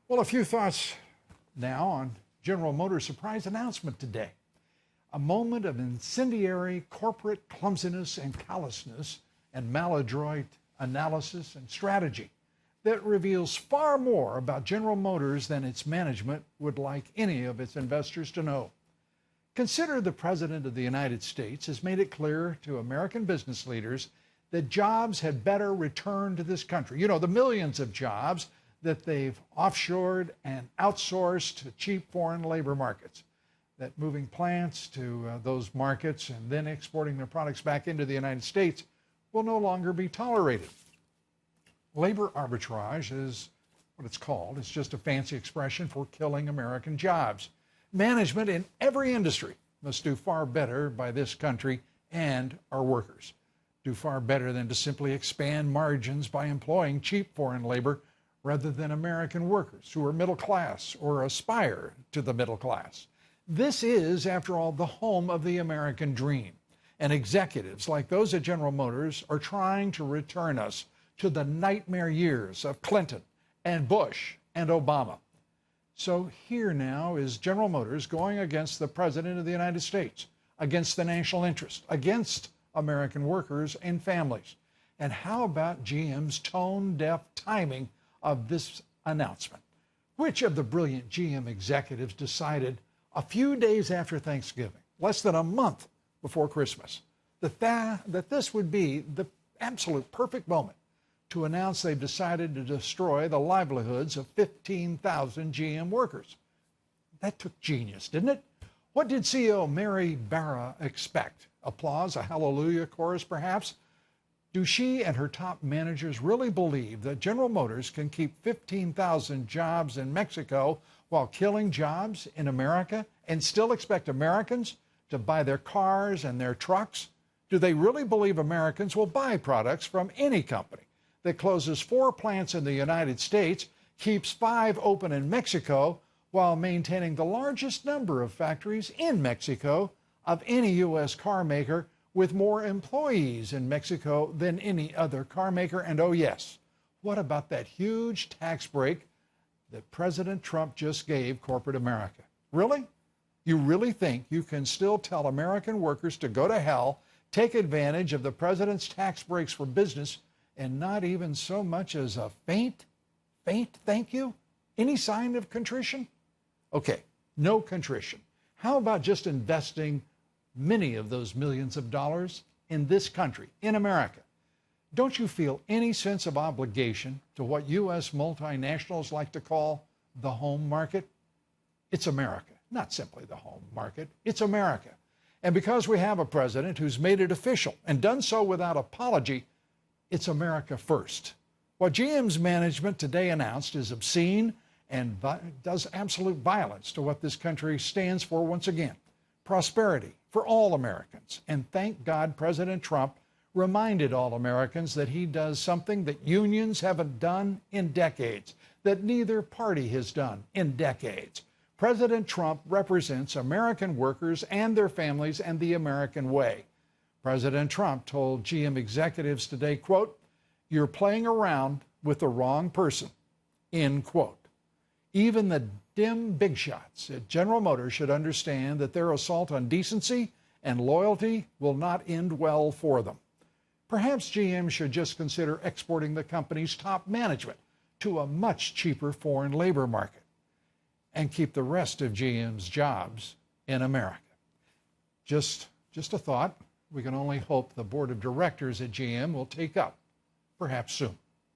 Well, a few thoughts now on General Motors' surprise announcement today. A moment of incendiary corporate clumsiness and callousness and maladroit analysis and strategy that reveals far more about General Motors than its management would like any of its investors to know. Consider the President of the United States has made it clear to American business leaders that jobs had better return to this country. You know, the millions of jobs that they've offshored and outsourced to cheap foreign labor markets, that moving plants to those markets and then exporting their products back into the United States will no longer be tolerated. Labor arbitrage is what it's called. It's just a fancy expression for killing American jobs. Management in every industry must do far better by this country and our workers. Do far better than to simply expand margins by employing cheap foreign labor rather than American workers who are middle class or aspire to the middle class. This is, after all, the home of the American dream. And executives like those at General Motors are trying to return us to the nightmare years of Clinton and Bush and Obama. So here now is General Motors going against the President of the United States, against the national interest, against American workers and families. And how about GM's tone-deaf timing of this announcement? Which of the brilliant GM executives decided a few days after Thanksgiving, less than a month before Christmas, that this would be the absolute perfect moment to announce they've decided to destroy the livelihoods of 15,000 GM workers? That took genius, didn't it? What did CEO Mary Barra expect? Applause, a hallelujah chorus perhaps? Do she and her top managers really believe that General Motors can keep 15,000 jobs in Mexico while killing jobs in America and still expect Americans to buy their cars and their trucks? Do they really believe Americans will buy products from any company that closes 4 plants in the United States, keeps 5 open in Mexico, while maintaining the largest number of factories in Mexico of any U.S. car maker, with more employees in Mexico than any other car maker? And oh yes, what about that huge tax break that President Trump just gave corporate America? Really? You really think you can still tell American workers to go to hell, take advantage of the president's tax breaks for business, and not even so much as a faint thank you? Any sign of contrition? Okay, no contrition. How about just investing many of those millions of dollars in this country, in America? Don't you feel any sense of obligation to what U.S. multinationals like to call the home market? It's America, not simply the home market. It's America. And because we have a president who's made it official and done so without apology, it's America first. What GM's management today announced is obscene and does absolute violence to what this country stands for once again: prosperity for all Americans. And thank God President Trump reminded all Americans that he does something that unions haven't done in decades, that neither party has done in decades. President Trump represents American workers and their families and the American way. President Trump told GM executives today, quote, "You're playing around with the wrong person," end quote. Even the dim big shots at General Motors should understand that their assault on decency and loyalty will not end well for them. Perhaps GM should just consider exporting the company's top management to a much cheaper foreign labor market and keep the rest of GM's jobs in America. Just a thought. We can only hope the board of directors at GM will take up, perhaps soon.